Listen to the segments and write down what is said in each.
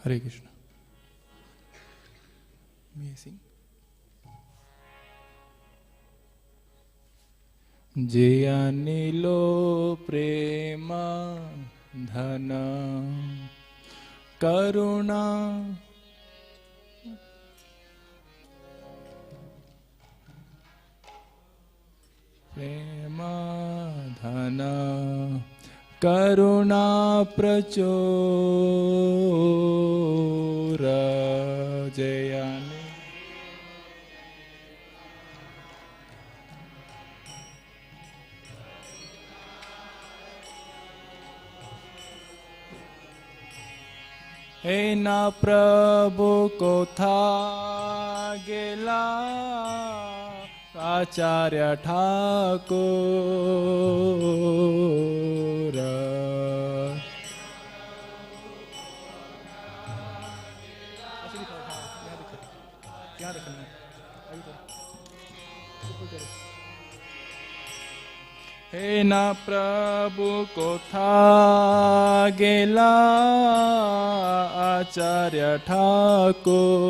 Hare Krishna. Amazing. जे अनिलो प्रेम धन करुणा प्रेम धन करुणा प्रचोर जयानि हे ना प्रभु को था गेला आचार्य ठाकुर हे ना प्रभु को था गेला आचार्य ठाकुर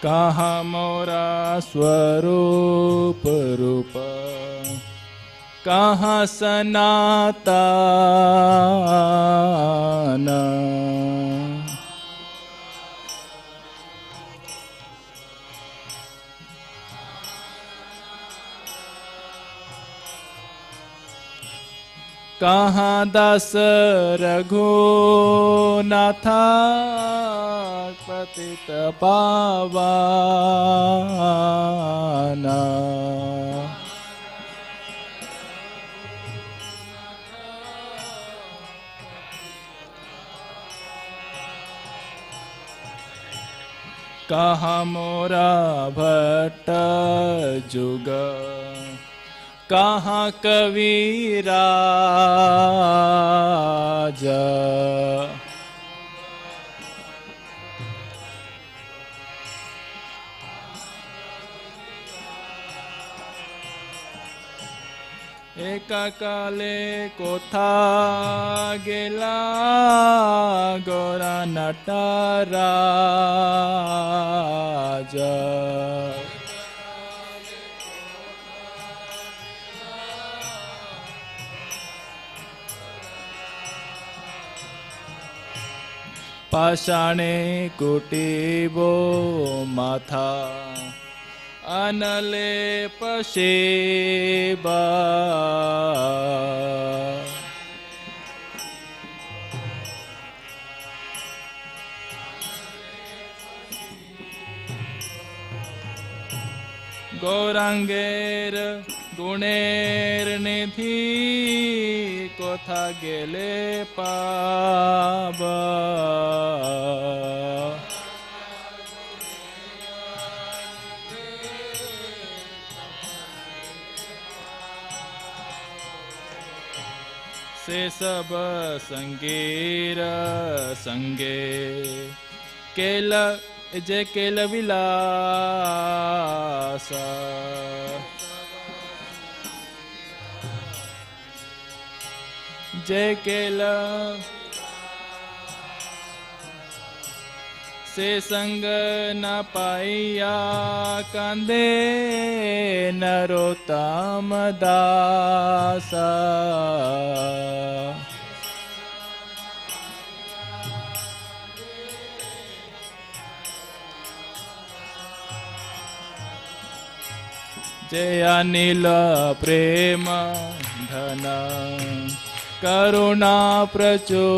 कहाँ मोरा स्वरूप रूप कहाँ सनातन कहाँ दस रघुनाथा पतित पावाना कहाँ मोरा भट्ट जुग कहाँ कविराज एक काले कोथा गेला गोरा नटराज पाषाणे कुटीबो माथा अनले पशेबा गौरांगेर गुणेर निधि कोथा गेले पाबा से सब संगीर संगे केल जय केल विलास जय केल से संग न पाइया कंदे नरोत्तम दास जय अनिल प्रेम धन करुणा प्रचुर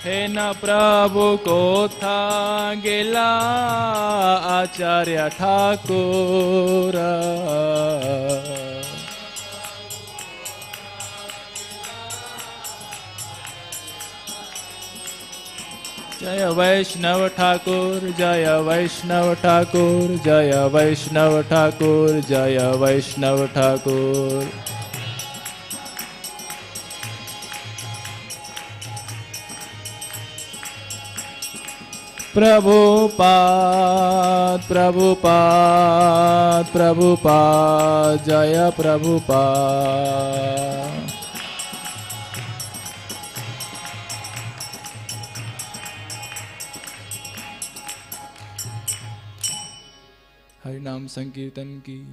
हे न प्रभु को था गेला आचार्य Thakur Jaya Vaishnava Thakur, Jaya Vaishnava Thakur, Jaya Vaishnava Thakur, Jaya Vaishnava Thakur. Prabhupada, Prabhupada, Prabhupada, Jaya Prabhupada. Hari Nam Sankirtan ki.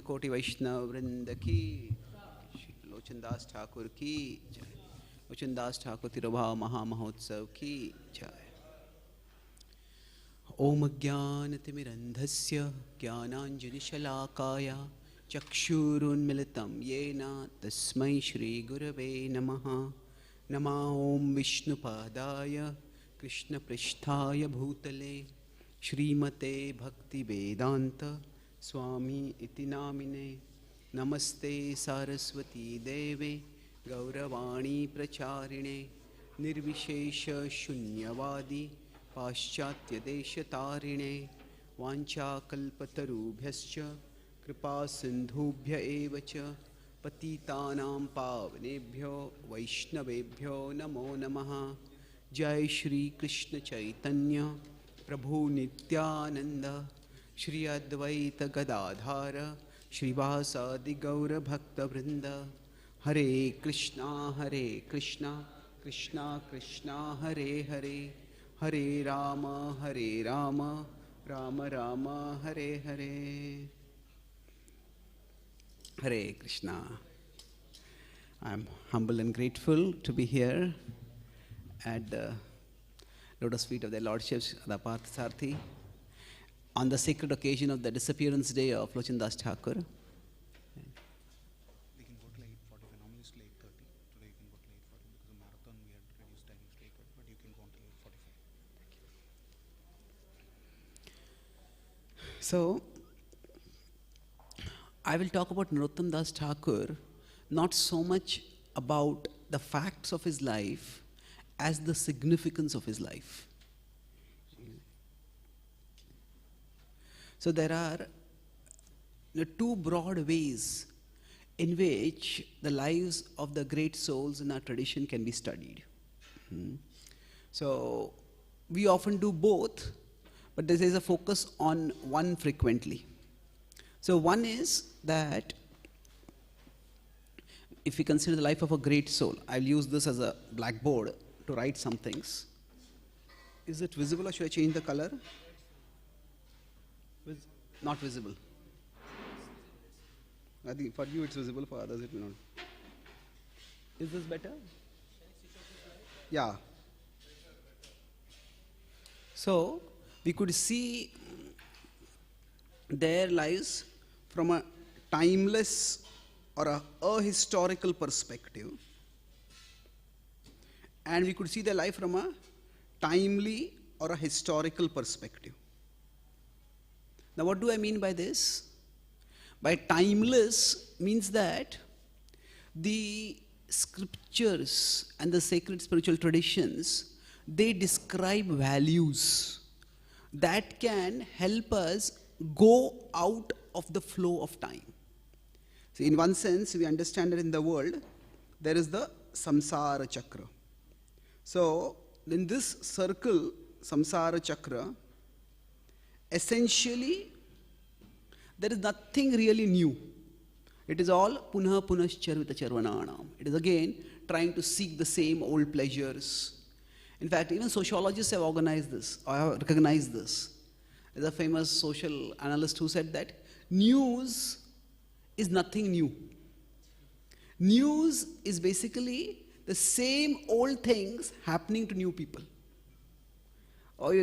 Koti Vaishnav Vrinda ki, Lochan Das Thakur ki jai. Lochan Das Thakur Tirobhav Maha Mahotsav ki jai. Om Jnanatimirandhasya Jnananjali Shalakaya Chakshurun Militam Yena Tasmai Shri Gurave Namaha. Nama Om Vishnupadaya Krishna Pristhaya Bhutale Shrimate Bhakti Vedanta Swami iti namine. Namaste Saraswati Deve Gauravani Pracharine Nirvishesha Shunyavadi Paschatya Deshatarine Vancha Kalpatarubhyascha Kripa Sindhubhya Evacha Patitanam Pavanebhyo Vaishnavebhyo Namo Namaha. Jai Shri Krishna Chaitanya Prabhu Nityananda Shri Advaita Gadadhara Shri Vasadi Gaura Bhakta Vrinda. Hare Krishna Krishna Krishna Hare Hare Hare Rama Rama Rama Hare Hare. Hare Krishna. I am humble and grateful to be here at the lotus feet of their lordships, the Parthasarthi, on the sacred occasion of the disappearance day of Lochan Das Thakur. We can go till 8:40. Normally it's till 8:30. Today you can go till 8:40 because the marathon we had reduced timings to 8:30, but you can go until 8:45. So, I will talk about Narottam Das Thakur, not so much about the facts of his life as the significance of his life. So there are two broad ways in which the lives of the great souls in our tradition can be studied. So we often do both, but there is a focus on one frequently. So one is that if we consider the life of a great soul, I'll use this as a blackboard to write some things. Is it visible or should I change the color? Not visible. I think for you it's visible, for others it may not. Is this better? Yeah. So we could see their lives from a timeless or a ahistorical perspective, and we could see their life from a timely or a historical perspective. Now what do I mean by this? By timeless means that the scriptures and the sacred spiritual traditions, they describe values that can help us go out of the flow of time. So in one sense, we understand that in the world, there is the samsara chakra. So in this circle, samsara chakra, essentially, there is nothing really new. It is all punha punascharvita charvananam. It is again trying to seek the same old pleasures. In fact, even sociologists have organized this, or have recognized this. There's a famous social analyst who said that news is nothing new. News is basically the same old things happening to new people. Or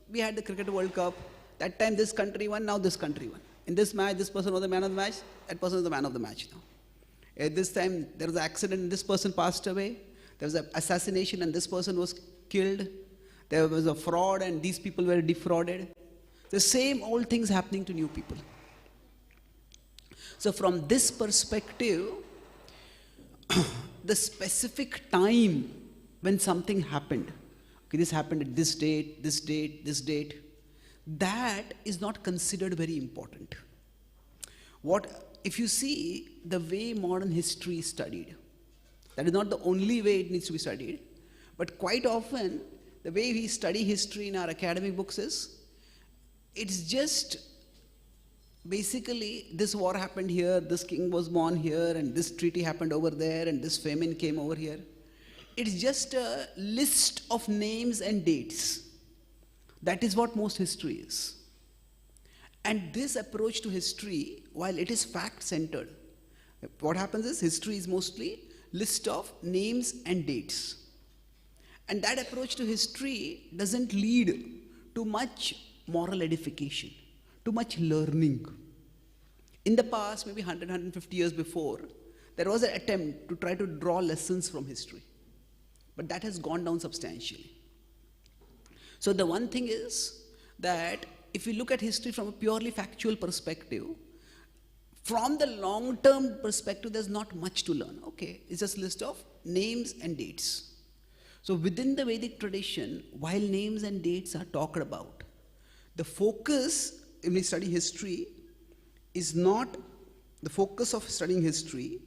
we had the Cricket World Cup. That time this country won, now this country won. In this match, this person was the man of the match, that person is the man of the match now. At this time, there was an accident and this person passed away. There was an assassination and this person was killed. There was a fraud and these people were defrauded. The same old things happening to new people. So from this perspective, the specific time when something happened, okay, this happened at this date, this date, this date, that is not considered very important. What, if you see the way modern history is studied, that is not the only way it needs to be studied, but quite often the way we study history in our academic books is, it's just basically this war happened here, this king was born here, and this treaty happened over there, and this famine came over here. It's just a list of names and dates. That is what most history is. And this approach to history, while it is fact-centered, what happens is history is mostly list of names and dates. And that approach to history doesn't lead to much moral edification, to much learning. In the past, maybe 100, 150 years before, there was an attempt to try to draw lessons from history. But that has gone down substantially. So the one thing is that if you look at history from a purely factual perspective, from the long-term perspective, there's not much to learn. Okay, it's just a list of names and dates. So within the Vedic tradition, while names and dates are talked about, the focus, when we study history, is not the focus of studying history.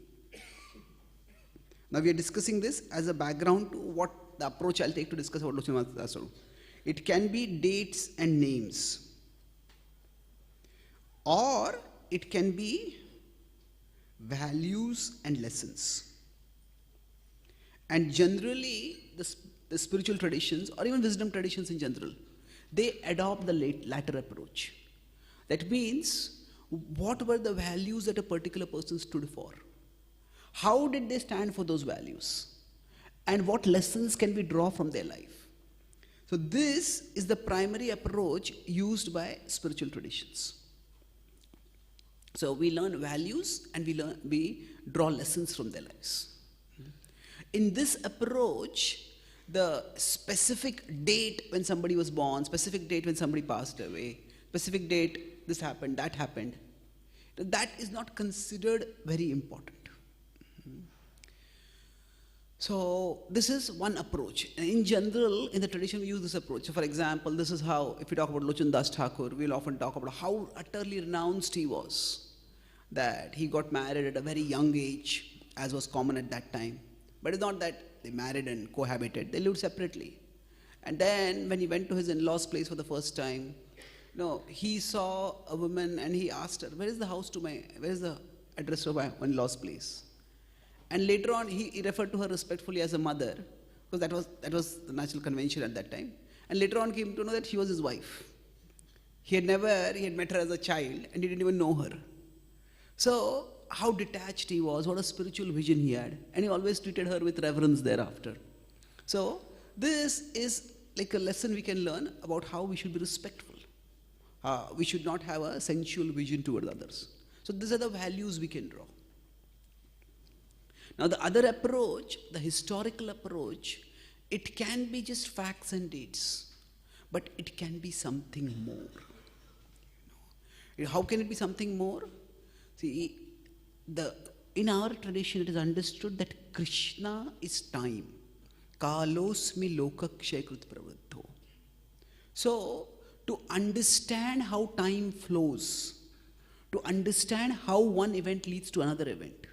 Now we are discussing this as a background to what the approach I'll take to discuss about Lochan. It can be dates and names, or it can be values and lessons. And generally, the spiritual traditions, or even wisdom traditions in general, they adopt the latter approach. That means, what were the values that a particular person stood for? How did they stand for those values? And what lessons can we draw from their life? So this is the primary approach used by spiritual traditions. So we learn values and we draw lessons from their lives. In this approach, the specific date when somebody was born, specific date when somebody passed away, specific date this happened, that happened, that is not considered very important. So this is one approach. In general, in the tradition, we use this approach. So for example, this is how, if we talk about Lochan Das Thakur, we'll often talk about how utterly renounced he was. That he got married at a very young age, as was common at that time. But it's not that they married and cohabited. They lived separately. And then when he went to his in-laws' place for the first time, he saw a woman and he asked her, where is the address to my in-laws' place? And later on, he referred to her respectfully as a mother, because that was the natural convention at that time. And later on came to know that she was his wife. He had met her as a child, and he didn't even know her. So, how detached he was, what a spiritual vision he had, and he always treated her with reverence thereafter. So, this is like a lesson we can learn about how we should be respectful. We should not have a sensual vision toward others. So, these are the values we can draw. Now the other approach, the historical approach, it can be just facts and dates, but it can be something more. How can it be something more? See, in our tradition it is understood that Krishna is time. Kalosmi lokakshay krut pravriddho. So, to understand how time flows, to understand how one event leads to another event,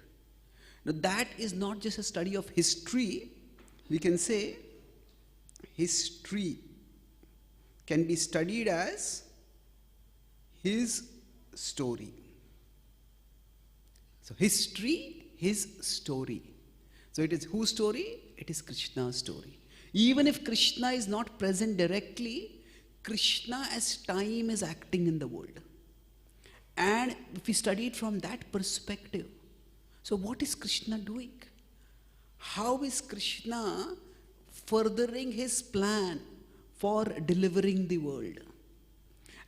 now that is not just a study of history. We can say history can be studied as his story. So history, his story. So it is whose story? It is Krishna's story. Even if Krishna is not present directly, Krishna as time is acting in the world. And if we study it from that perspective, so what is Krishna doing? How is Krishna furthering his plan for delivering the world?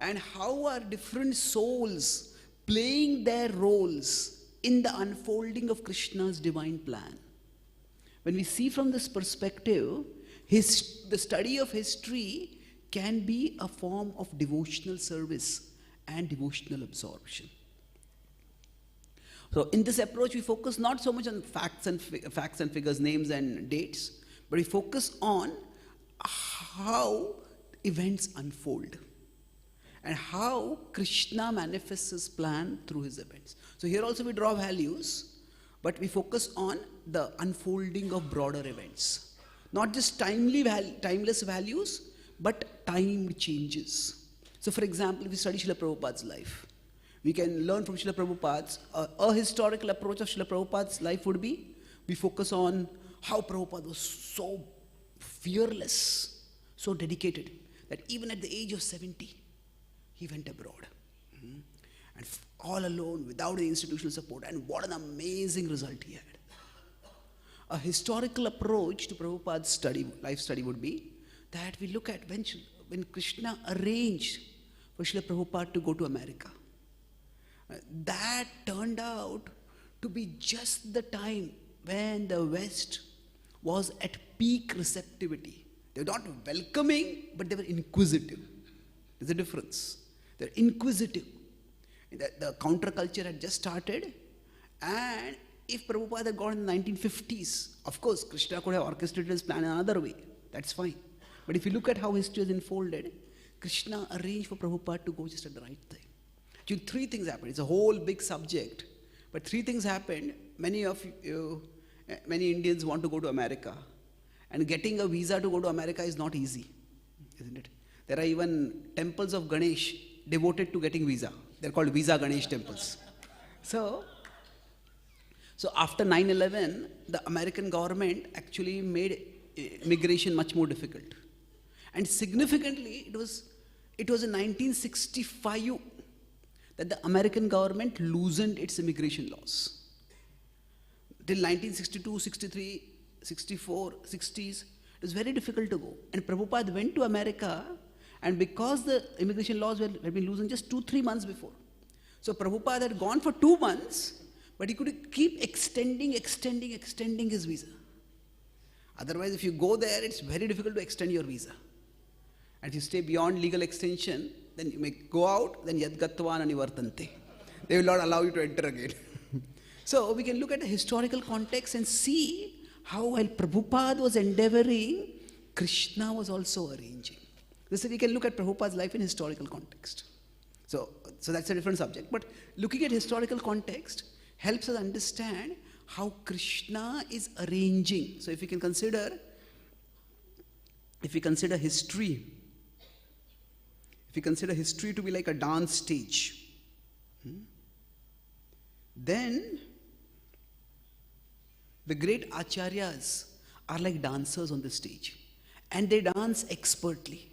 And how are different souls playing their roles in the unfolding of Krishna's divine plan? When we see from this perspective, The study of history can be a form of devotional service and devotional absorption. So in this approach, we focus not so much on facts and figures, names and dates, but we focus on how events unfold and how Krishna manifests his plan through his events. So here also we draw values, but we focus on the unfolding of broader events. Not just timeless values, but timed changes. So for example, if we study Srila Prabhupada's life, we can learn from Srila Prabhupada's, a historical approach of Srila Prabhupada's life would be, we focus on how Prabhupada was so fearless, so dedicated, that even at the age of 70, he went abroad. And all alone, without any institutional support, and what an amazing result he had. A historical approach to Prabhupada's study, life study would be that we look at when Krishna arranged for Srila Prabhupada to go to America. That turned out to be just the time when the West was at peak receptivity. They were not welcoming, but they were inquisitive. There's a difference. They're inquisitive. The counterculture had just started, and if Prabhupada had gone in the 1950s, of course, Krishna could have orchestrated his plan another way. That's fine. But if you look at how history has unfolded, Krishna arranged for Prabhupada to go just at the right time. Actually, three things happened. It's a whole big subject, but three things happened. Many Indians want to go to America, and getting a visa to go to America is not easy, isn't it? There are even temples of Ganesh devoted to getting visa. They're called Visa Ganesh temples. So after 9/11, the American government actually made immigration much more difficult. And significantly, it was in 1965 that the American government loosened its immigration laws. Till 1962, 63, 64, 60s, it was very difficult to go. And Prabhupada went to America, and because the immigration laws had been loosened just 2-3 months before. So Prabhupada had gone for 2 months, but he could keep extending his visa. Otherwise, if you go there, it's very difficult to extend your visa. And if you stay beyond legal extension, then you may go out, then yadgatvan anivartante. They will not allow you to enter again. So we can look at the historical context and see how while Prabhupada was endeavoring, Krishna was also arranging. This we can look at Prabhupada's life in historical context. So that's a different subject. But looking at historical context helps us understand how Krishna is arranging. So if we consider history, to be like a dance stage, then the great acharyas are like dancers on the stage, and they dance expertly.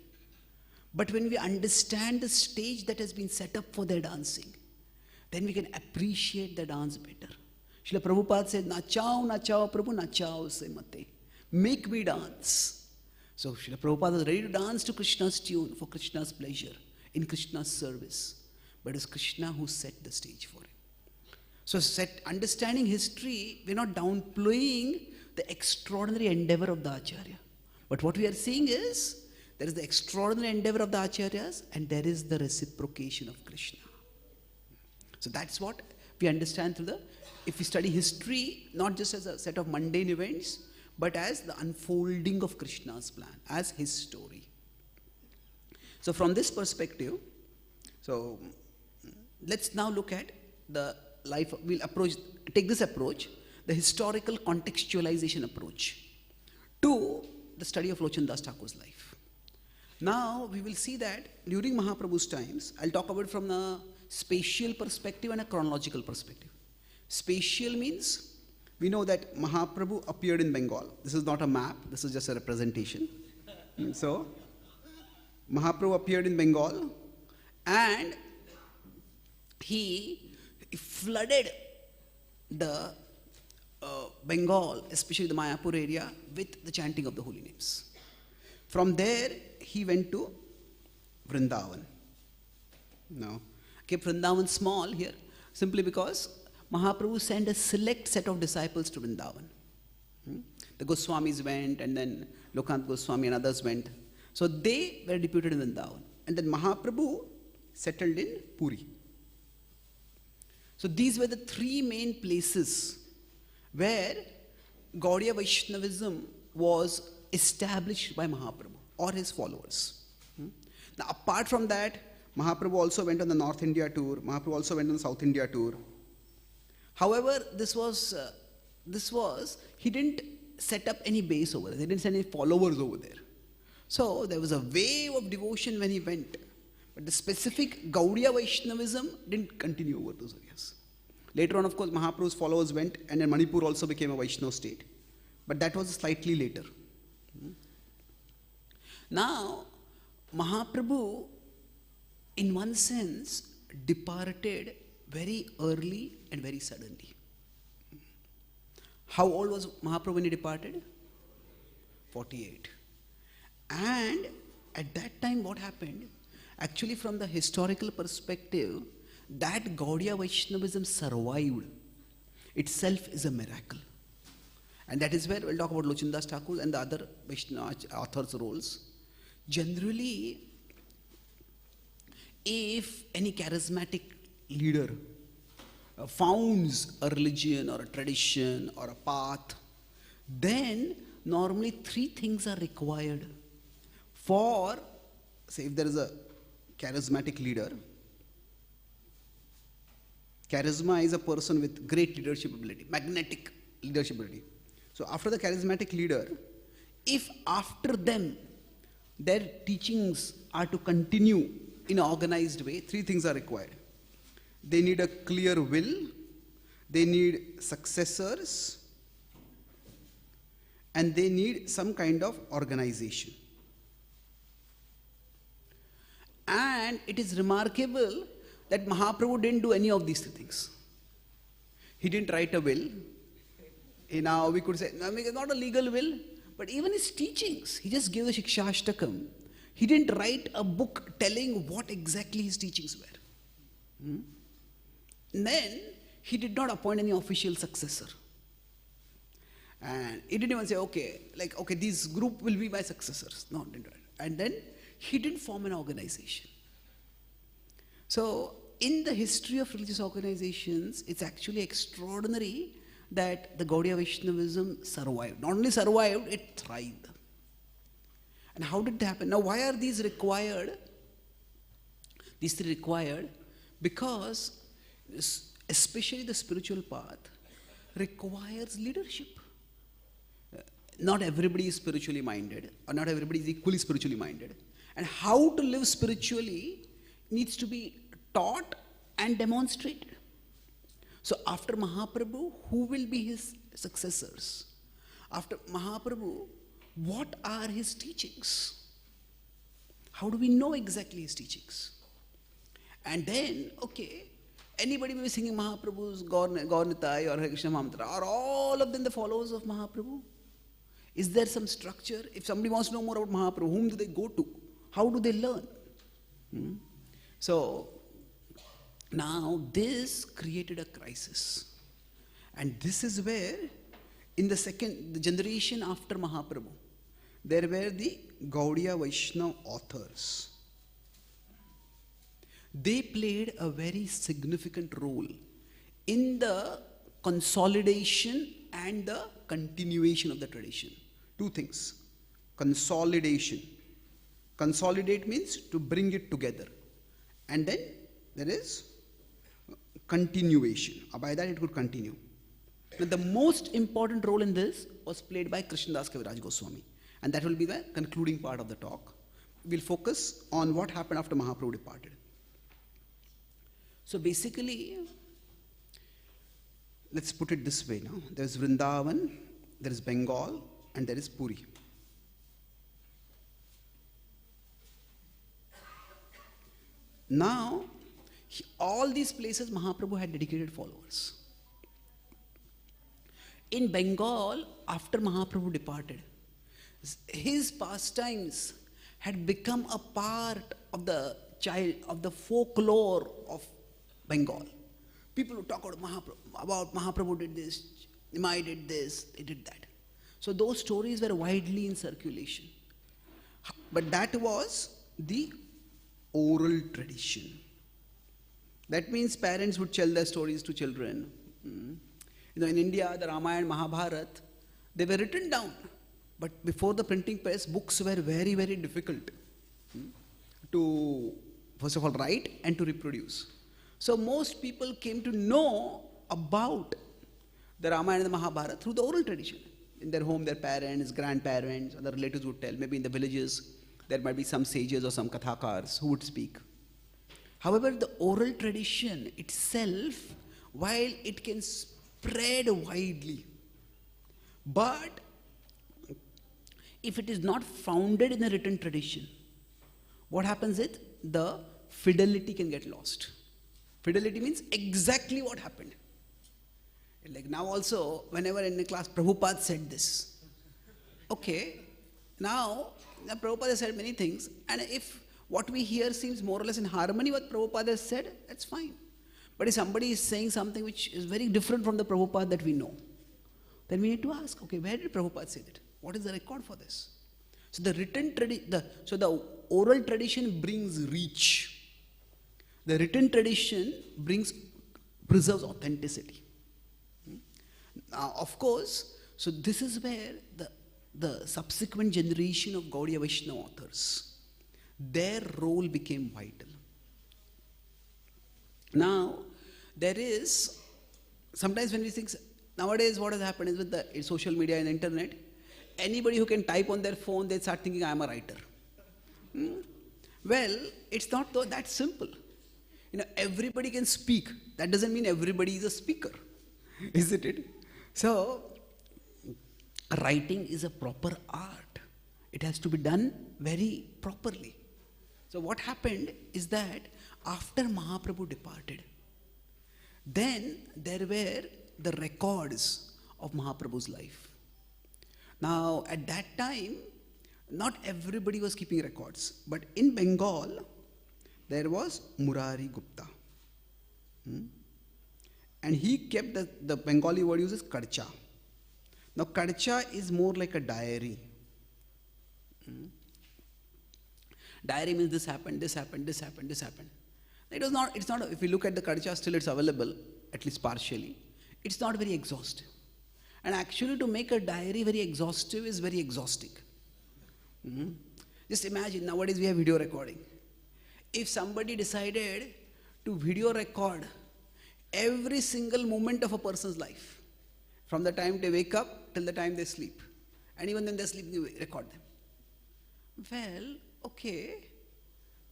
But when we understand the stage that has been set up for their dancing, then we can appreciate the dance better. Srila Prabhupada said, "Nachao, nachao, Prabhu, nachao se mate." Make me dance. So Srila Prabhupada was ready to dance to Krishna's tune for Krishna's pleasure, in Krishna's service. But it was Krishna who set the stage for him. So understanding history, we're not downplaying the extraordinary endeavor of the Acharya. But what we are seeing is, there is the extraordinary endeavor of the Acharyas, and there is the reciprocation of Krishna. So that's what we understand if we study history, not just as a set of mundane events, but as the unfolding of Krishna's plan, as his story. So from this perspective, so let's now look at the life. We'll take this approach, the historical contextualization approach, to the study of Lochan Das Thakur's life. Now we will see that during Mahaprabhu's times, I'll talk about it from a spatial perspective and a chronological perspective. Spatial means, we know that Mahaprabhu appeared in Bengal. This is not a map, this is just a representation. So, Mahaprabhu appeared in Bengal, and he flooded the Bengal, especially the Mayapur area, with the chanting of the holy names. From there, he went to Vrindavan. Now, I kept Vrindavan small here, simply because Mahaprabhu sent a select set of disciples to Vrindavan. The Goswamis went, and then Lokanath Goswami and others went. So they were deputed in Vrindavan. And then Mahaprabhu settled in Puri. So these were the three main places where Gaudiya Vaishnavism was established by Mahaprabhu or his followers. Now apart from that, Mahaprabhu also went on the North India tour. Mahaprabhu also went on the South India tour. However, he didn't set up any base over there. He didn't send any followers over there. So there was a wave of devotion when he went. But the specific Gaudiya Vaishnavism didn't continue over those areas. Later on, of course, Mahaprabhu's followers went, and then Manipur also became a Vaishnava state. But that was slightly later. Now, Mahaprabhu, in one sense, departed very early and very suddenly. How old was Mahaprabhu when he departed? 48. And at that time, what happened? Actually, from the historical perspective, that Gaudiya Vaishnavism survived itself is a miracle. And that is where we'll talk about Lochan Thakur and the other Vaishnava authors' roles. Generally, if any charismatic leader founds a religion or a tradition or a path, then normally three things are required for, say, if there is a charismatic leader. Charisma is a person with great leadership ability, magnetic leadership ability. So after the charismatic leader, if after them their teachings are to continue in an organized way, three things are required. They need a clear will, they need successors, and they need some kind of organization. And it is remarkable that Mahaprabhu didn't do any of these three things. He didn't write a will. Now we could say, it's not a legal will, but even his teachings, he just gave the Shikshashtakam. He didn't write a book telling what exactly his teachings were. And then he did not appoint any official successor. And he didn't even say, okay, this group will be my successors. No, didn't write. And then he didn't form an organization. So in the history of religious organizations, it's actually extraordinary that the Gaudiya Vaishnavism survived. Not only survived, it thrived. And how did that happen? Now, why are these required? These three required because especially the spiritual path requires leadership. Not everybody is spiritually minded, or not everybody is equally spiritually minded. And how to live spiritually needs to be taught and demonstrated. So after Mahaprabhu, who will be his successors? After Mahaprabhu, what are his teachings? How do we know exactly his teachings? And then, anybody may be singing Mahaprabhu's Gaur Nitai or Hare Krishna Mahamantra. Are all of them the followers of Mahaprabhu? Is there some structure? If somebody wants to know more about Mahaprabhu, whom do they go to? How do they learn? So, now this created a crisis. And this is where, in the generation after Mahaprabhu, there were the Gaudiya Vaishnava authors. They played a very significant role in the consolidation and the continuation of the tradition. Two things. Consolidation. Consolidate means to bring it together. And then there is continuation. By that it could continue. Now the most important role in this was played by Krishnadas Kaviraj Goswami. And that will be the concluding part of the talk. We'll focus on what happened after Mahaprabhu departed. So basically, let's put it this way now. There's Vrindavan, there is Bengal, and there is Puri. Now, all these places Mahaprabhu had dedicated followers. In Bengal, after Mahaprabhu departed, his pastimes had become a part of the folklore of Bengal. People would talk about Mahaprabhu did this, Nimai did this, they did that. So those stories were widely in circulation. But that was the oral tradition. That means parents would tell their stories to children. In India, the Ramayana, Mahabharata, they were written down. But before the printing press, books were very, very difficult to, first of all, write and to reproduce. So most people came to know about the Ramayana and the Mahabharata through the oral tradition. In their home, their parents, grandparents, other relatives would tell. Maybe in the villages, there might be some sages or some kathakars who would speak. However, the oral tradition itself, while it can spread widely, but if it is not founded in a written tradition, what happens is the fidelity can get lost. Fidelity means exactly what happened. Like now also, whenever in the class, Prabhupada said this. Okay, now Prabhupada has said many things, and if what we hear seems more or less in harmony with what Prabhupada has said, that's fine. But if somebody is saying something which is very different from the Prabhupada that we know, then we need to ask, okay, where did Prabhupada say that? What is the record for this? So the oral tradition brings reach. The written tradition preserves authenticity. Now, of course, so this is where the subsequent generation of Gaudiya Vaishnava authors, their role became vital. Now, there is, sometimes when we think, nowadays what has happened is with the social media and internet, anybody who can type on their phone, they start thinking, I am a writer. Well, it's not that simple. Everybody can speak. That doesn't mean everybody is a speaker, isn't it? So, writing is a proper art. It has to be done very properly. So what happened is that after Mahaprabhu departed, then there were the records of Mahaprabhu's life. Now, at that time, not everybody was keeping records, but in Bengal, there was Murari Gupta. And he kept the Bengali word uses karcha. Now, karcha is more like a diary. Diary means this happened, this happened, this happened, this happened. It's not, if you look at the karcha, still it's available, at least partially. It's not very exhaustive. And actually to make a diary very exhaustive is very exhausting. Just imagine, nowadays we have video recording. If somebody decided to video record every single moment of a person's life, from the time they wake up till the time they sleep, and even when they're sleeping, you record them. Well, okay,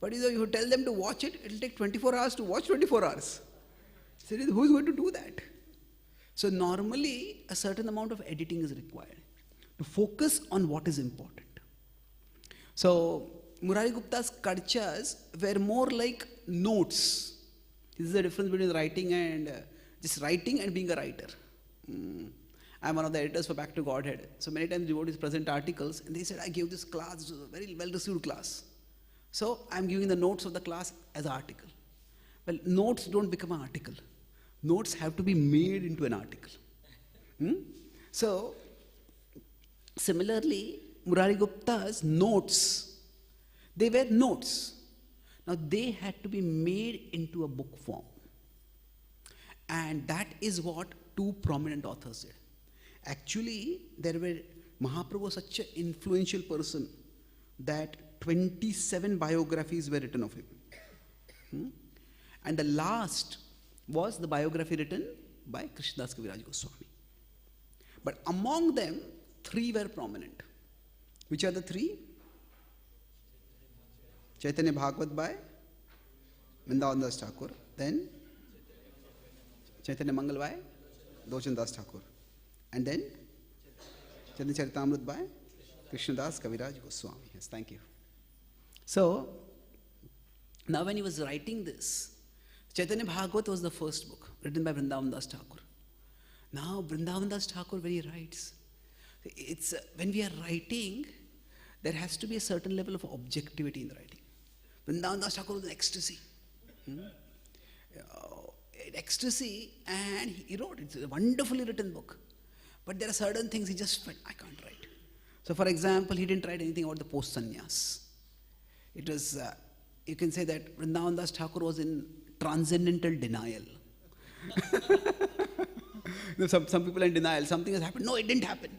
but if you tell them to watch it, it'll take 24 hours to watch 24 hours. So who's going to do that? So normally, a certain amount of editing is required to focus on what is important. So Murari Gupta's karchas were more like notes. This is the difference between writing and just writing and being a writer. I'm one of the editors for Back to Godhead. So many times devotees present articles and they said, I gave this class, this was a very well-received class. So I'm giving the notes of the class as an article. Well, notes don't become an article. Notes have to be made into an article. So, similarly, Murari Gupta's notes, they were notes. Now, they had to be made into a book form. And that is what two prominent authors did. Actually, Mahaprabhu was such an influential person that 27 biographies were written of him. And the last was the biography written by Krishnadas Kaviraj Goswami. But among them, 3 were prominent. Which are the 3? Chaitanya Bhagavad by Vrindavan Das Thakur. Then Chaitanya Mangal by Lochan Das Thakur. And then Chaitanya Charitamrita by Krishnadas Kaviraj Goswami. Yes, thank you. So, now when he was writing this, Chaitanya Bhagavad was the first book written by Vrindavan Das Thakur. Now Vrindavan Das Thakur, when he writes, when we are writing, there has to be a certain level of objectivity in the writing. Vrindavan Das Thakur was in ecstasy. Ecstasy, and he wrote, it's a wonderfully written book. But there are certain things he just felt, I can't So for example, he didn't write anything about the post-sannyas. It was, you can say that Vrindavan Das Thakur was in transcendental denial. Some people are in denial, something has happened. No, it didn't happen.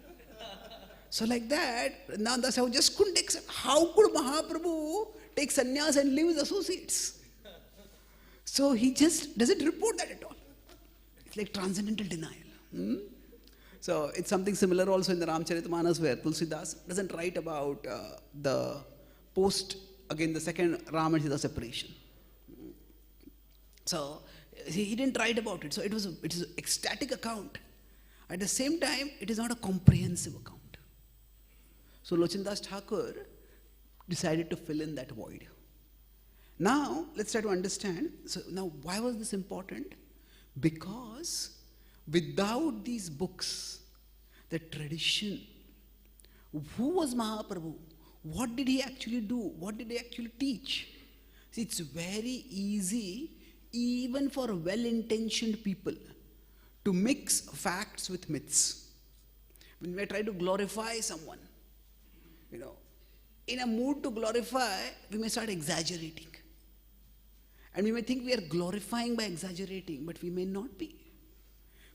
So like that, Vrindavan Das Thakur just couldn't accept. How could Mahaprabhu take sannyas and live with associates? So he just doesn't report that at all. It's like transcendental denial. So it's something similar also in the Ramcharitmanas where Tulsidas doesn't write about the post, again the second Ram and Sita separation. So he didn't write about it. So it is an ecstatic account. At the same time, it is not a comprehensive account. So Lochan Das Thakur decided to fill in that void. Now, let's try to understand. So now, why was this important? Because without these books, the tradition, who was Mahaprabhu? What did he actually do? What did he actually teach? See, it's very easy, even for well-intentioned people, to mix facts with myths. When we try to glorify someone, in a mood to glorify, we may start exaggerating. And we may think we are glorifying by exaggerating, but we may not be.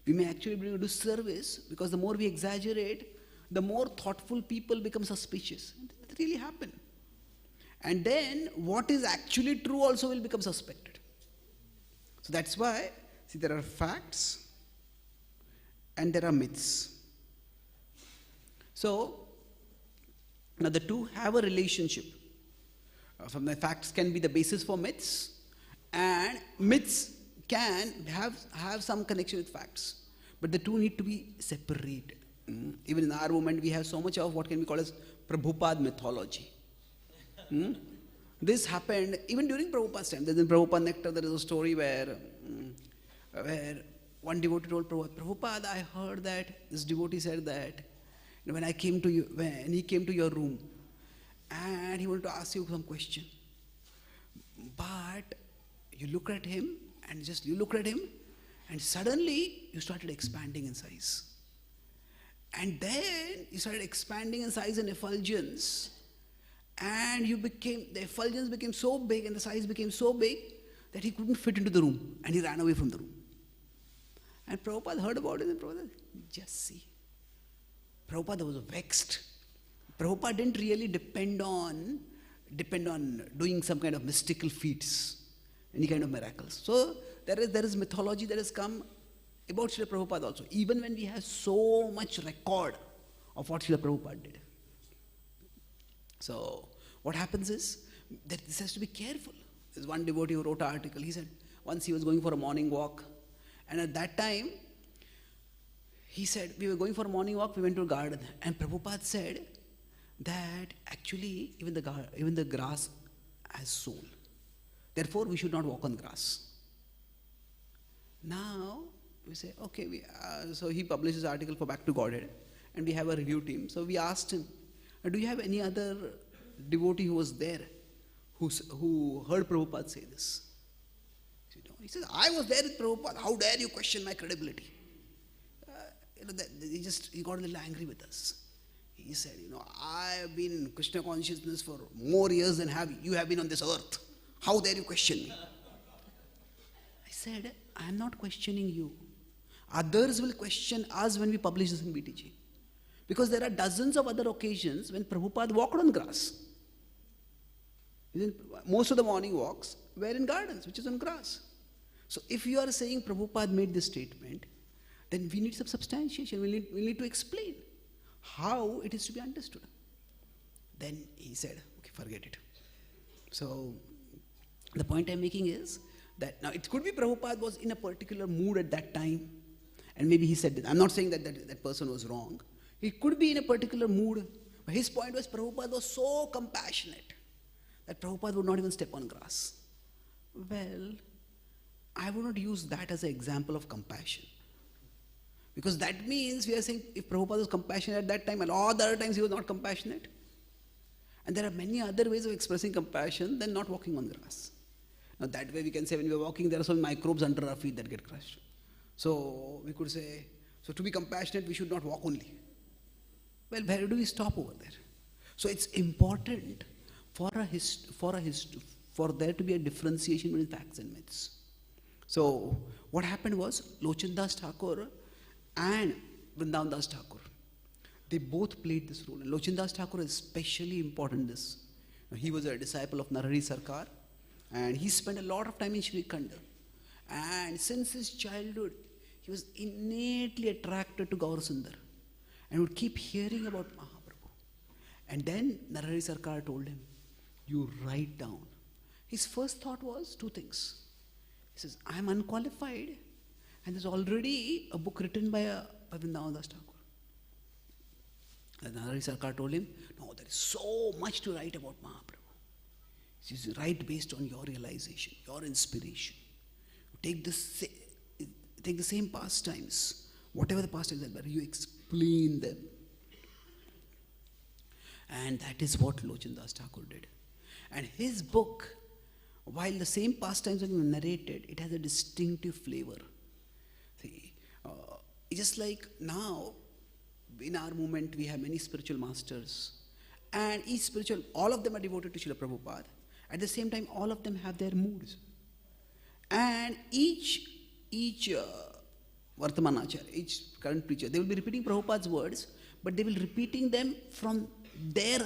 We may actually be able to do service, because the more we exaggerate, the more thoughtful people become suspicious. That really happened. And then what is actually true also will become suspected. So that's why, see, there are facts and there are myths. So, now the two have a relationship. From the facts can be the basis for myths, and myths can have some connection with facts. But the two need to be separated. Even in our movement, we have so much of what can be called as Prabhupada mythology. This happened even during Prabhupada's time. There's in Prabhupada Nectar, there is a story where one devotee told Prabhupada, I heard that this devotee said that when he came to your room, and he wanted to ask you some question. But you look at him, and suddenly you started expanding in size. And then you started expanding in size and effulgence, and the effulgence became so big and the size became so big that he couldn't fit into the room, and he ran away from the room. And Prabhupada heard about it, and Prabhupada, just see. Prabhupada was vexed. Prabhupada didn't really depend on doing some kind of mystical feats, any kind of miracles. So there is mythology that has come about Srila Prabhupada also, even when we have so much record of what Srila Prabhupada did. So what happens is that this has to be careful. There's one devotee who wrote an article. He said once he was going for a morning walk, and at that time he said we were going for a morning walk, we went to a garden, and Prabhupada said that actually even the grass has soul. Therefore we should not walk on grass. Now we say, okay, so he published his article for Back to Godhead, and we have a review team. So we asked him, do you have any other devotee who was there who heard Prabhupada say this? He says, I was there with Prabhupada. How dare you question my credibility? He got a little angry with us. He said, I have been in Krishna consciousness for more years than you have been on this earth. How dare you question me? I said, I am not questioning you. Others will question us when we publish this in BTG. Because there are dozens of other occasions when Prabhupada walked on grass. Most of the morning walks were in gardens, which is on grass. So if you are saying Prabhupada made this statement, then we need some substantiation. We need to explain how it is to be understood. Then he said, okay, forget it. So the point I'm making is that now it could be Prabhupada was in a particular mood at that time, and maybe he said that. I'm not saying that person was wrong. He could be in a particular mood. But his point was Prabhupada was so compassionate that Prabhupada would not even step on grass. Well, I would not use that as an example of compassion. Because that means we are saying if Prabhupada was compassionate at that time and all the other times he was not compassionate. And there are many other ways of expressing compassion than not walking on grass. Now that way we can say when we are walking there are some microbes under our feet that get crushed. So we could say, so to be compassionate we should not walk only. Well, where do we stop over there? So it's important for there to be a differentiation between facts and myths. So what happened was Lochan Das Thakur and Vrindavan Das Thakur, they both played this role. And Lochan Das Thakur is especially important in this. Now, he was a disciple of Narahari Sarkar, and he spent a lot of time in Sri Khanda. And since his childhood, he was innately attracted to Gaur Sundar and would keep hearing about Mahaprabhu. And then Narahari Sarkar told him, you write down. His first thought was two things. He says, I am unqualified, and there's already a book written by Vrindavan Das Thakur. And Narahari Sarkar told him, no, there is so much to write about Mahaprabhu. He says, write based on your realization, your inspiration. Take the same pastimes, whatever the pastimes are, you explain them. And that is what Lochan Das Thakur did. And his book, while the same pastimes are narrated, it has a distinctive flavor. See, just like now, in our movement, we have many spiritual masters. And all of them are devoted to Srila Prabhupada. At the same time, all of them have their moods. And each Vartamanacharya, each current preacher, they will be repeating Prabhupada's words, but they will be repeating them from their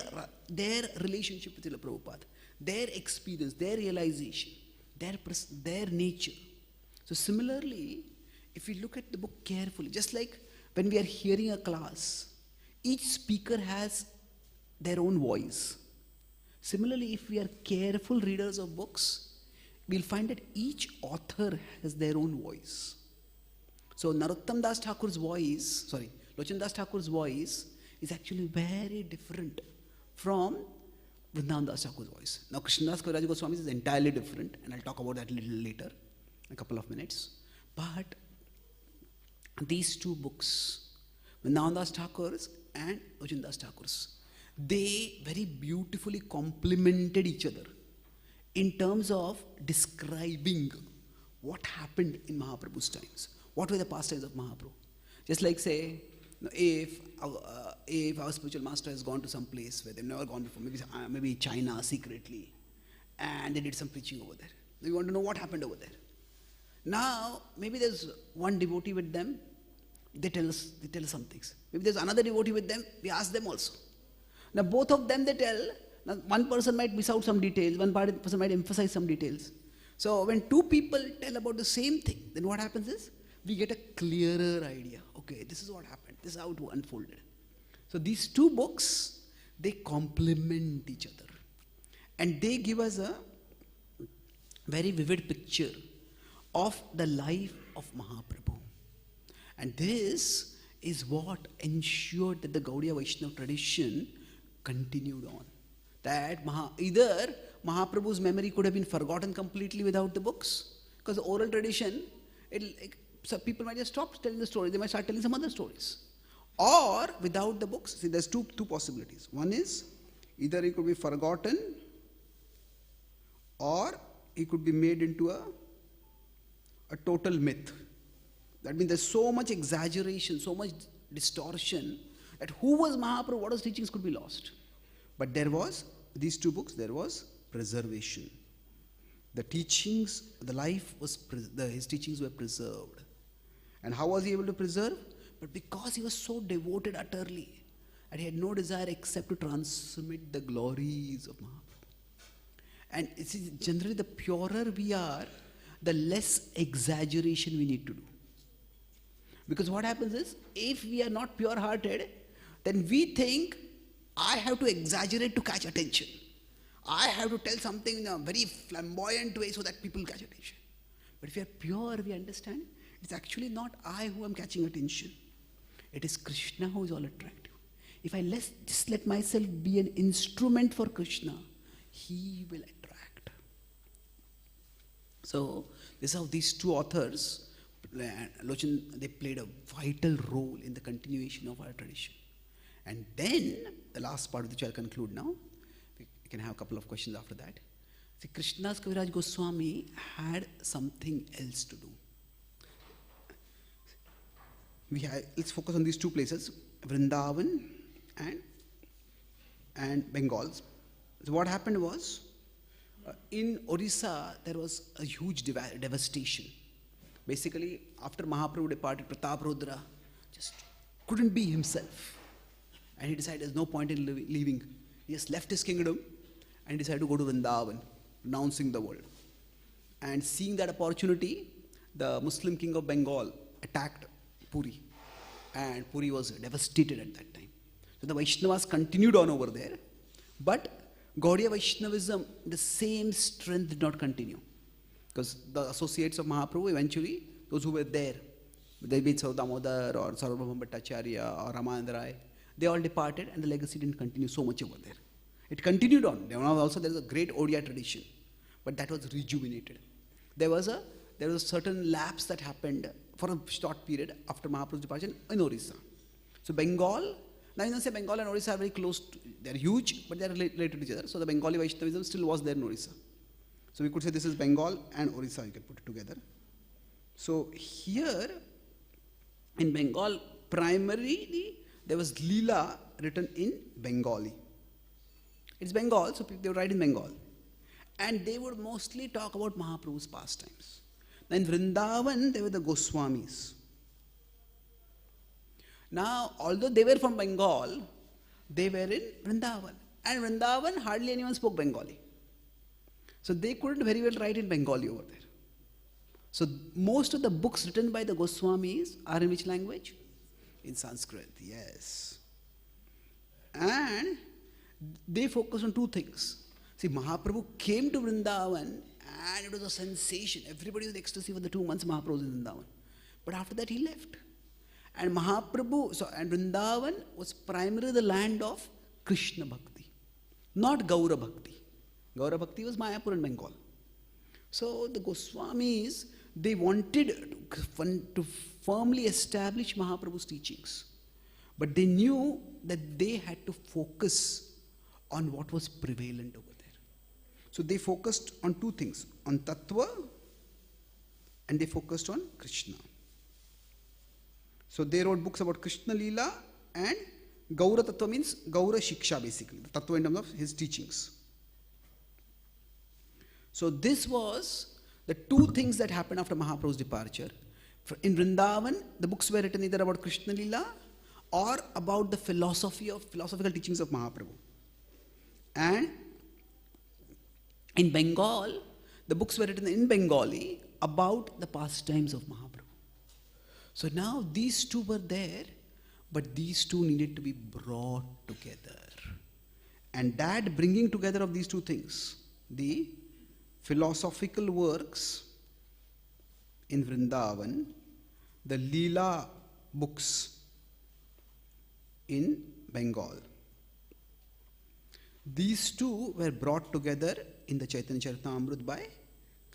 relationship with Srila Prabhupada, their experience, their realization, their nature. So similarly, if we look at the book carefully, just like when we are hearing a class, each speaker has their own voice. Similarly, if we are careful readers of books, we'll find that each author has their own voice. So Lochan Das Thakur's voice is actually very different from Vrindavan Das Thakur's voice. Now Krishnadas Kaviraj Goswami's is entirely different, and I'll talk about that a little later, in a couple of minutes. But these two books, Vrindavan Das Thakur's and Lochan Das Thakur's, they very beautifully complemented each other in terms of describing what happened in Mahaprabhu's times. What were the pastimes of Mahaprabhu? Just like say, if our spiritual master has gone to some place where they've never gone before, maybe China secretly, and they did some preaching over there. We want to know what happened over there. Now, maybe there's one devotee with them, they tell us some things. Maybe there's another devotee with them, we ask them also. Now both of them they tell. Now one person might miss out some details, one person might emphasize some details. So when two people tell about the same thing, then what happens is, we get a clearer idea. Okay, this is what happened, this is how it unfolded. So these two books, they complement each other. And they give us a very vivid picture of the life of Mahaprabhu. And this is what ensured that the Gaudiya Vaishnava tradition continued on. That either Mahaprabhu's memory could have been forgotten completely without the books, because the oral tradition, so people might just stop telling the story, they might start telling some other stories. Or without the books, see there's two possibilities. One is, either it could be forgotten, or it could be made into a total myth. That means there's so much exaggeration, so much distortion, that who was Mahaprabhu, what his teachings could be lost. But there was, these two books, there was preservation. The teachings, the life was, his teachings were preserved. And how was he able to preserve? But because he was so devoted utterly, and he had no desire except to transmit the glories of Mahaprabhu. And it's generally the purer we are, the less exaggeration we need to do. Because what happens is, if we are not pure-hearted, then we think, I have to exaggerate to catch attention. I have to tell something in a very flamboyant way so that people catch attention. But if we are pure, we understand, it's actually not I who am catching attention. It is Krishna who is all attractive. If I just let myself be an instrument for Krishna, he will attract. So this is how these two authors, Lochan, they played a vital role in the continuation of our tradition. And then, the last part which I'll conclude now, we can have a couple of questions after that. See, Krishnadas Kaviraj Goswami had something else to do. Let's focus on these two places, Vrindavan and Bengals. So what happened was, in Orissa, there was a huge devastation. Basically, after Mahaprabhu departed, Prataparudra just couldn't be himself. And he decided there's no point in leaving. He just left his kingdom and decided to go to Vrindavan, renouncing the world. And seeing that opportunity, the Muslim king of Bengal attacked Puri. And Puri was devastated at that time. So the Vaishnavas continued on over there. But Gaudiya Vaishnavism, the same strength did not continue. Because the associates of Mahaprabhu, eventually, those who were there, they be Saur Damodar or Sarvabhauma Bhattacharya or Ramananda Rai, they all departed and the legacy didn't continue so much over there. It continued on. Now also there is a great Odia tradition, but that was rejuvenated. There was a certain lapse that happened for a short period after Mahaprabhu's departure in Orissa. So Bengal, now you know say Bengal and Orissa are very close, they're huge, but they're related to each other. So the Bengali Vaishnavism still was there in Orissa. So we could say this is Bengal and Orissa, you can put it together. So here in Bengal, primarily there was Leela written in Bengali. It's Bengal, so they would write in Bengal. And they would mostly talk about Mahaprabhu's pastimes. Now in Vrindavan, they were the Goswamis. Now, although they were from Bengal, they were in Vrindavan. And Vrindavan, hardly anyone spoke Bengali. So they couldn't very well write in Bengali over there. So most of the books written by the Goswamis are in which language? In Sanskrit, yes. And they focus on two things. See, Mahaprabhu came to Vrindavan and it was a sensation. Everybody was in ecstasy for the 2 months Mahaprabhu was in Vrindavan. But after that he left. And and Vrindavan was primarily the land of Krishna Bhakti, not Gaura Bhakti. Gaura Bhakti was Mayapur and Bengal. So the Goswamis, they wanted to firmly establish Mahaprabhu's teachings. But they knew that they had to focus on what was prevalent over there. So they focused on two things, on Tattva and they focused on Krishna. So they wrote books about Krishna Leela and Gaura Tattva means Gaura Shiksha basically, the Tattva in terms of his teachings. So this was the two things that happened after Mahaprabhu's departure. In Vrindavan, the books were written either about Krishna Leela or about the philosophical teachings of Mahaprabhu. And in Bengal, the books were written in Bengali about the pastimes of Mahaprabhu. So now these two were there, but these two needed to be brought together. And that bringing together of these two things, the philosophical works in Vrindavan, the Leela books in Bengal. These two were brought together in the Chaitanya Charitamrita by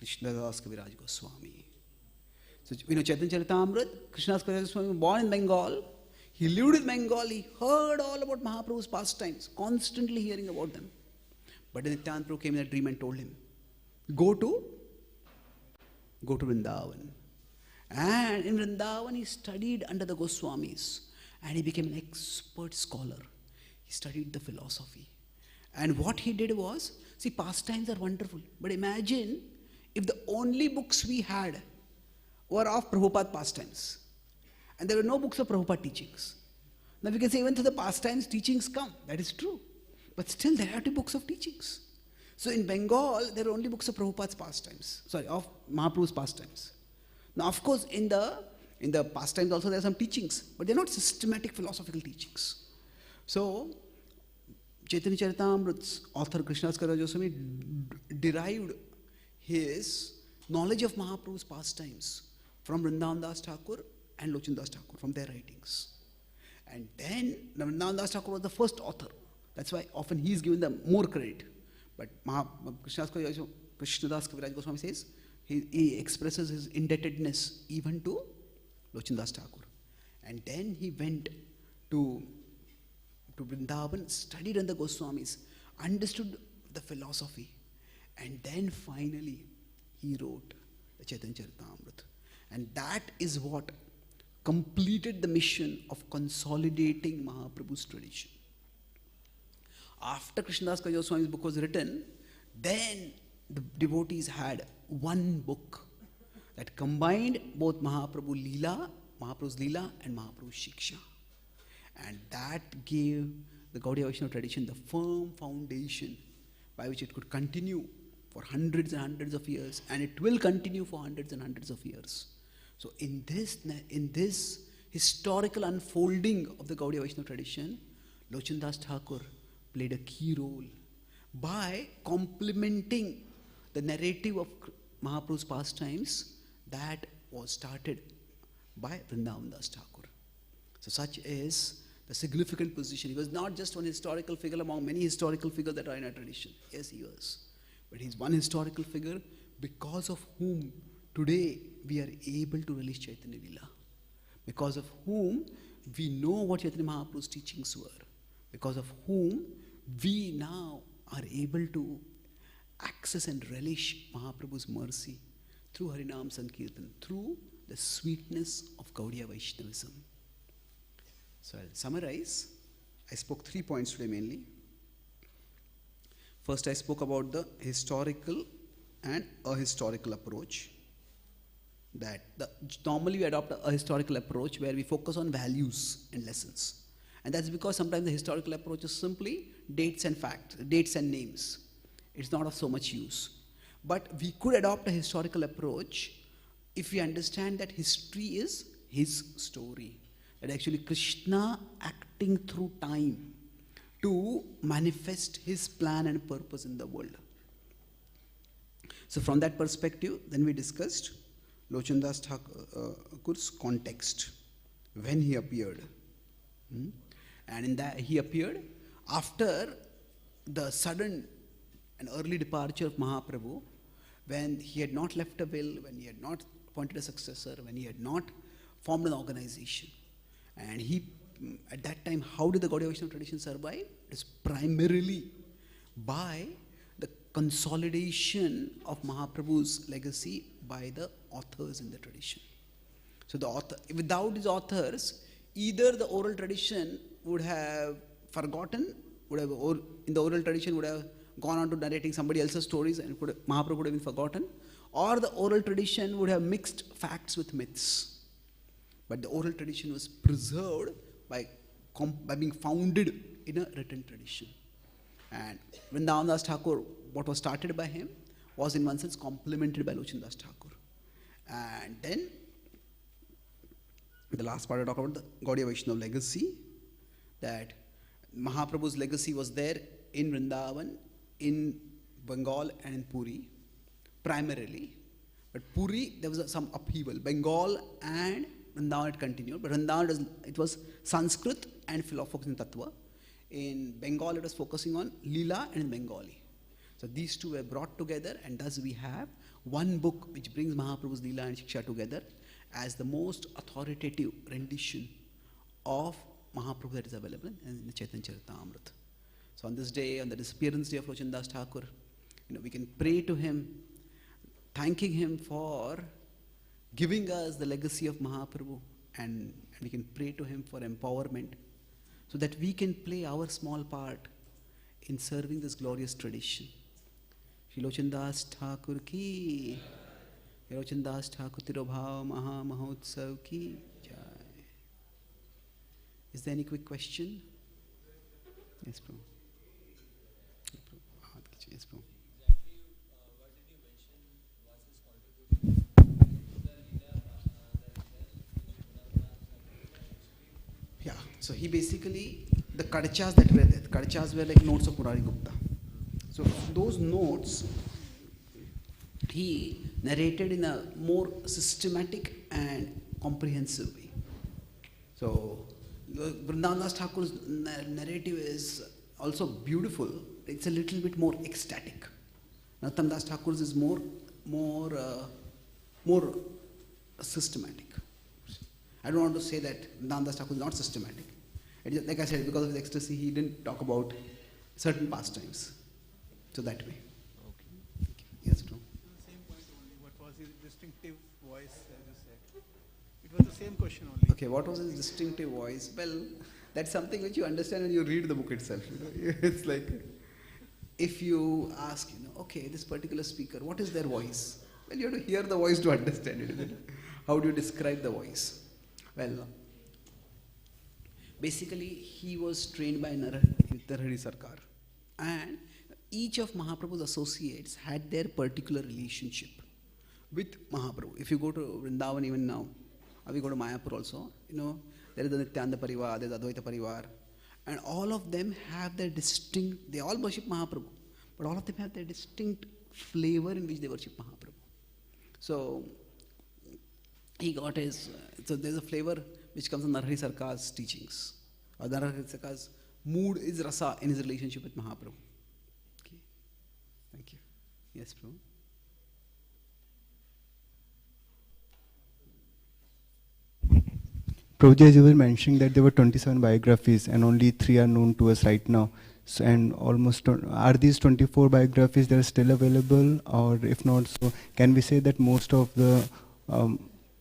Krishnadas Kaviraj Goswami. So, Chaitanya Charitamrita, Krishnadas Kaviraj Goswami was born in Bengal. He lived in Bengal. He heard all about Mahaprabhu's pastimes, constantly hearing about them. But Nityananda Prabhu came in a dream and told him, go to Vrindavan. And in Vrindavan, he studied under the Goswamis. And he became an expert scholar. He studied the philosophy. And what he did was, see, pastimes are wonderful. But imagine if the only books we had were of Prabhupada pastimes. And there were no books of Prabhupada teachings. Now we can say even to the pastimes teachings come. That is true. But still there are two books of teachings. So in Bengal, there are only books of Prabhupada's pastimes. Of Mahaprabhu's pastimes. Now of course in the pastimes also there are some teachings. But they are not systematic philosophical teachings. So Chaitanya Charitamrita's author Krishnadas Kaviraj Goswami derived his knowledge of Mahaprabhu's pastimes from Vrindavan Das Thakur and Lochan Das Thakur, from their writings. And then Vrindavan Das Thakur was the first author. That's why often he is given the more credit. But Krishnadas Kaviraj Goswami says, he expresses his indebtedness even to Lochan Das Thakur. And then he went to Vrindavan, studied under Goswamis, understood the philosophy, and then finally he wrote the Chaitanya Charitamrita. And that is what completed the mission of consolidating Mahaprabhu's tradition. After Krishnadas Kaviraj Swami's book was written, then the devotees had one book that combined both Mahaprabhu's Leela and Mahaprabhu's Shiksha. And that gave the Gaudiya Vaishnava tradition the firm foundation by which it could continue for hundreds and hundreds of years, and it will continue for hundreds and hundreds of years. So in this historical unfolding of the Gaudiya Vaishnava tradition, Lochan Das Thakur played a key role by complementing the narrative of Mahaprabhu's pastimes that was started by Vrindavan Das Thakur. So such is the significant position. He was not just one historical figure among many historical figures that are in our tradition. Yes, he was. But he's one historical figure because of whom today we are able to release Chaitanya Leela. Because of whom we know what Chaitanya Mahaprabhu's teachings were. Because of whom we now are able to access and relish Mahaprabhu's mercy through Harinam Sankirtan, through the sweetness of Gaudiya Vaishnavism. So I'll summarize. I spoke 3 points today mainly. First, I spoke about the historical and ahistorical approach. Normally we adopt a historical approach where we focus on values and lessons. And that's because sometimes the historical approach is simply dates and facts, dates and names. It's not of so much use. But we could adopt a historical approach if we understand that history is his story. That actually Krishna acting through time to manifest his plan and purpose in the world. So from that perspective, then we discussed Lochan Das Thakur's context, when he appeared. And in that he appeared after the sudden and early departure of Mahaprabhu, when he had not left a will, when he had not appointed a successor, when he had not formed an organization. And he, at that time, how did the Gaudiya Vaishnava tradition survive? It is primarily by the consolidation of Mahaprabhu's legacy by the authors in the tradition. So without these authors, either the oral tradition would have forgotten, in the oral tradition would have gone on to narrating somebody else's stories and Mahaprabhu would have been forgotten, or the oral tradition would have mixed facts with myths. But the oral tradition was preserved by being founded in a written tradition. And Vrindavan Das Thakur, what was started by him, was in one sense complemented by Lochan Das Thakur. And then, the last part I talk about the Gaudiya Vaishnava legacy, that Mahaprabhu's legacy was there in Vrindavan, in Bengal and in Puri, primarily. But Puri, there was some upheaval. Bengal and Vrindavan it continued, but Vrindavan it was Sanskrit and focusing Tattva. In Bengal it was focusing on Leela and in Bengali. So these two were brought together, and thus we have one book which brings Mahaprabhu's Leela and Shiksha together as the most authoritative rendition of Mahaprabhu that is available in the Chaitanya Charitamrita. So on this day, on the disappearance day of Lochan Das Thakur, we can pray to him, thanking him for giving us the legacy of Mahaprabhu, and we can pray to him for empowerment so that we can play our small part in serving this glorious tradition. Shri Lochan Das Thakur ki, Shri Lochan Das Thakur Tirobhav Maha Mahotsav ki jai. Is there any quick question? Yes, Prabhu. Yes, Prabhu. What did you mention was his contribution to the Leela? Yeah, so he basically, the kadachas that were there, the kadachas were like notes of Murari Gupta. So those notes, he narrated in a more systematic and comprehensive way. So Vrindavan Das Thakur's narrative is also beautiful. It's a little bit more ecstatic. Narottam Das Thakur's is more systematic. I don't want to say that Vrindavan Das Thakur is not systematic. It is, like I said, because of his ecstasy, he didn't talk about certain pastimes. So that way. Okay. Yes, true. The same point only. What was his distinctive voice, as you said? It was the same question only. Okay, what was his distinctive voice? Well, That's something which you understand when you read the book itself. It's like, if you ask, okay, this particular speaker, what is their voice? Well, you have to hear the voice to understand it, isn't it? How do you describe the voice? Well, basically, he was trained by Narahari Sarkar. And each of Mahaprabhu's associates had their particular relationship with Mahaprabhu. If you go to Vrindavan even now, or we go to Mayapur also, there is the Nityananda Parivar, there is Advaita Parivar, and all of them have their distinct, they all worship Mahaprabhu, but all of them have their distinct flavor in which they worship Mahaprabhu. So, he got his, so there's a flavor which comes from Narahari Sarkar's teachings. Or Narahari Sarkar's mood is rasa in his relationship with Mahaprabhu. Okay. Thank you. Yes, Prabhu. Prabhuji, as you were mentioning that there were 27 biographies and only 3 are known to us right now. So, and almost, are these 24 biographies that are still available, or if not, so can we say that most of the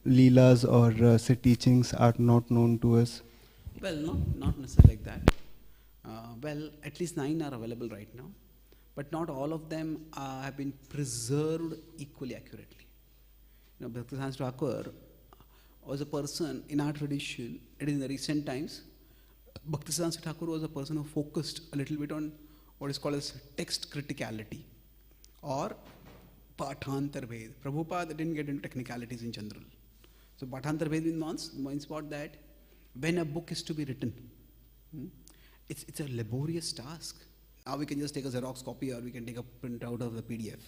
Leelas or say teachings are not known to us? Well, no, not necessarily like that. Well, at least 9 are available right now, but not all of them have been preserved equally accurately. Bhakti Thakur was a person in our tradition, it is in the recent times, Bhaktisiddhanta Thakur was a person who focused a little bit on what is called as text criticality or Pathantar Bhed. Prabhupada didn't get into technicalities in general. So Pathantar Bhed means what, that when a book is to be written, it's a laborious task. Now we can just take a Xerox copy or we can take a print out of the PDF.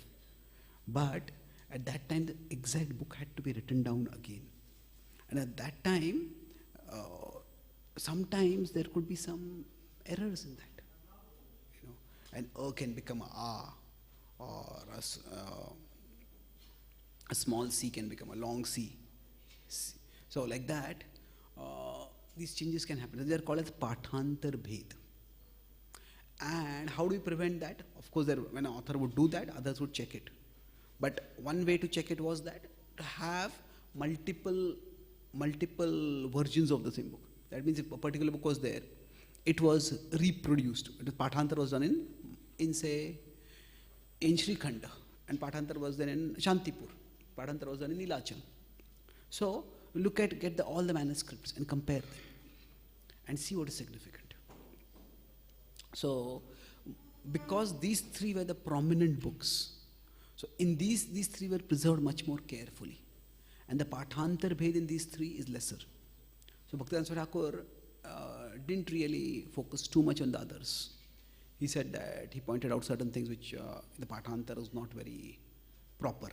But at that time, the exact book had to be written down again. And at that time, sometimes there could be some errors in that. An can become a or a small c can become a long c. So like that, these changes can happen. They are called as Pathantar Bhed. And how do we prevent that? Of course, when an author would do that, others would check it. But one way to check it was that to have multiple versions of the same book. That means if a particular book was there, it was reproduced. Pathantar was done in Sri Khanda, and Pathantar was done in Shantipur. Pathantar was done in Lochan. So get all the manuscripts and compare them and see what is significant. So because these 3 were the prominent books, so in these 3 were preserved much more carefully. And the Pathantar Bhed in these 3 is lesser. So Bhaktivedanta Thakur didn't really focus too much on the others. He said that he pointed out certain things which the Pathantar was not very proper.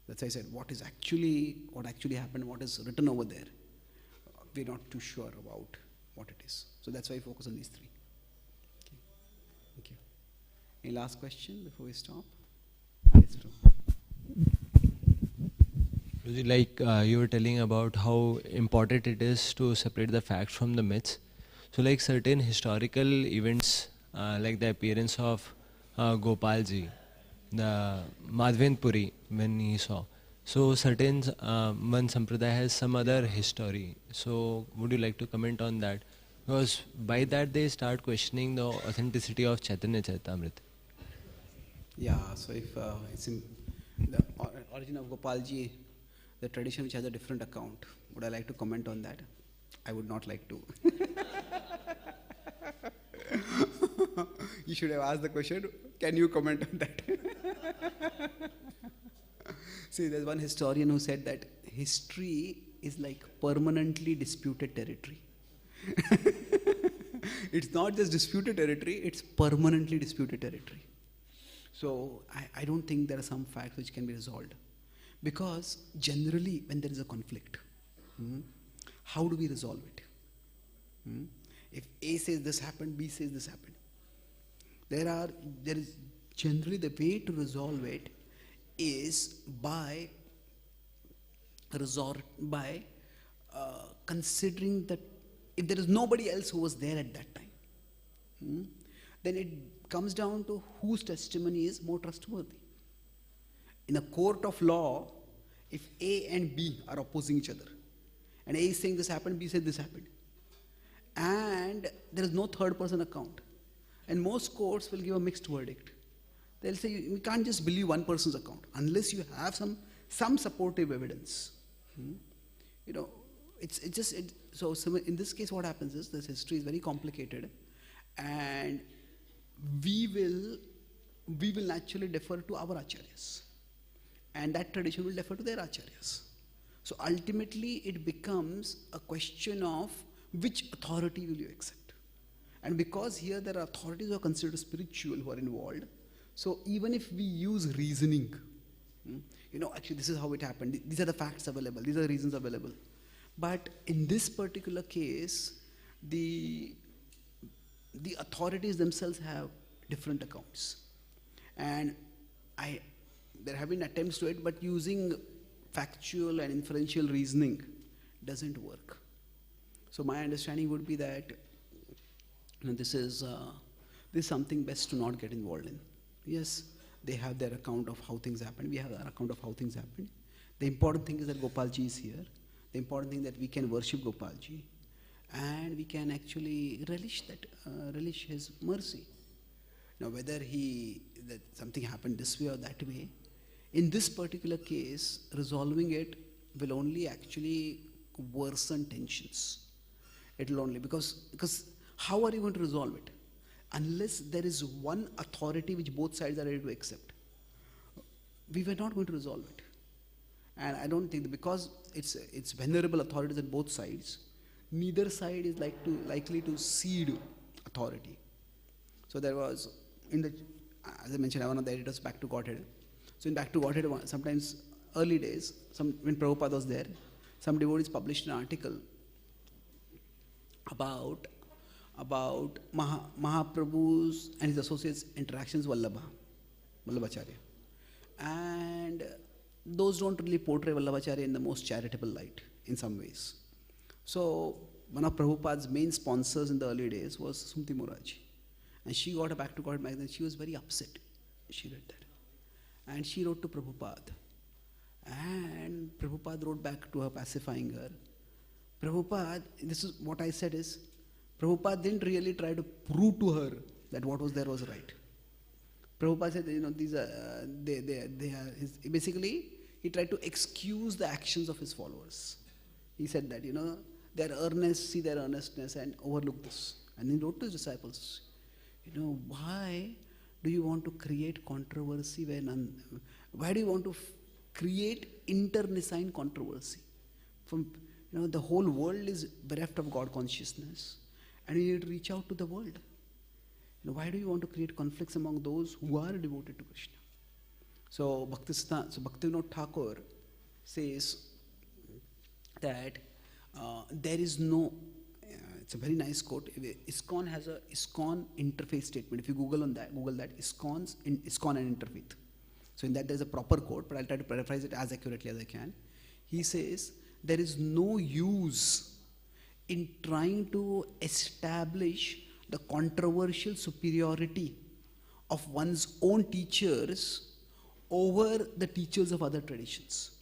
That's why I said what actually happened, what is written over there, we're not too sure about what it is. So that's why I focus on these 3. Okay. Thank you. Any last question before we stop? Yes, Prabhu. Like you were telling about how important it is to separate the facts from the myths. So like certain historical events, like the appearance of Gopalji, the Madhven Puri when he saw. So certain one sampradaya has some other history. So would you like to comment on that? Because by that they start questioning the authenticity of Chaitanya Charitamrita. Yeah, so if it's in the origin of Gopalji, the tradition which has a different account, would I like to comment on that? I would not like to. You should have asked the question, can you comment on that? See, there's one historian who said that history is like permanently disputed territory. It's not just disputed territory, it's permanently disputed territory. So I don't think there are some facts which can be resolved. Because generally when there is a conflict, how do we resolve it? If A says this happened, B says this happened. There is generally the way to resolve it is by considering that if there is nobody else who was there at that time, then it comes down to whose testimony is more trustworthy. In a court of law, if A and B are opposing each other, and A is saying this happened, B said this happened, and there is no third person account. And most courts will give a mixed verdict. They'll say you can't just believe one person's account unless you have some supportive evidence. You know, so in this case what happens is this history is very complicated, and we will naturally defer to our acharyas, and that tradition will defer to their acharyas. So ultimately it becomes a question of which authority will you accept. And because here there are authorities who are considered spiritual who are involved, so even if we use reasoning, you know, actually this is how it happened, these are the facts available, these are the reasons available. But in this particular case, the authorities themselves have different accounts. And there have been attempts to it, but using factual and inferential reasoning doesn't work. So my understanding would be that this is something best to not get involved in. Yes, they have their account of how things happen. We have our account of how things happen. The important thing is that Gopalji is here. The important thing that we can worship Gopalji, and we can actually relish his mercy. Now, whether that something happened this way or that way, in this particular case, resolving it will only actually worsen tensions. It will only, because how are you going to resolve it? Unless there is one authority which both sides are ready to accept, we were not going to resolve it. And I don't think that because it's venerable authorities on both sides, neither side is likely to cede authority. So there was, as I mentioned, one of the editors, Back to Godhead. So in Back to Godhead, sometimes early days, when Prabhupada was there, some devotees published an article about Mahaprabhu's and his associates' interactions with Vallabhacharya. And those don't really portray Vallabhacharya in the most charitable light in some ways. So one of Prabhupada's main sponsors in the early days was Sumti Moraji. And she got a Back to God magazine. She was very upset. She read that. And she wrote to Prabhupada. And Prabhupada wrote back to her, pacifying her. Prabhupada, this is what I said is, Prabhupada didn't really try to prove to her that what was there was right. Prabhupada said, these are, they are basically, he tried to excuse the actions of his followers. He said that, their earnest, see their earnestness and overlook this. And he wrote to his disciples, why do you want to create controversy why do you want to create internecine controversy? The whole world is bereft of God consciousness, and you need to reach out to the world. Why do you want to create conflicts among those who are devoted to Krishna? So Bhaktivinoda Thakur says that there is no, it's a very nice quote. Iskcon has a Iskcon interfaith statement. If you Google that, Iskcon and interfaith. So in that there's a proper quote, but I'll try to paraphrase it as accurately as I can. He says, there is no use in trying to establish the controversial superiority of one's own teachers over the teachers of other traditions.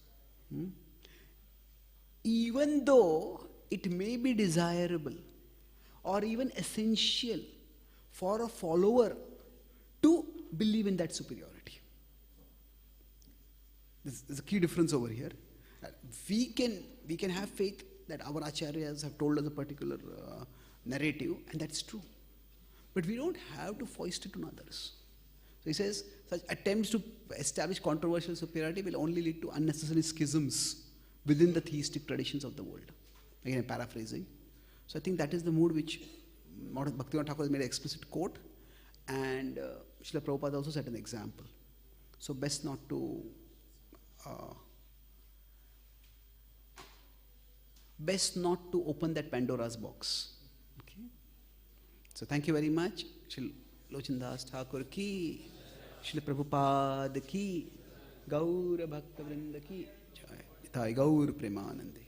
Even though it may be desirable or even essential for a follower to believe in that superiority. There's a key difference over here. We can have faith that our acharyas have told us a particular narrative, and that's true. But we don't have to foist it on others. So he says, such attempts to establish controversial superiority will only lead to unnecessary schisms within the theistic traditions of the world. Again, I'm paraphrasing. So I think that is the mood which Bhaktivinoda Thakur has made an explicit quote, and Srila Prabhupada also set an example. So best not to open that Pandora's box. Okay. So thank you very much. Srila Lochan Das Thakur ki, Srila Prabhupada ki, Gaur Bhakta Vrinda ki, Jai Gaur Premanande.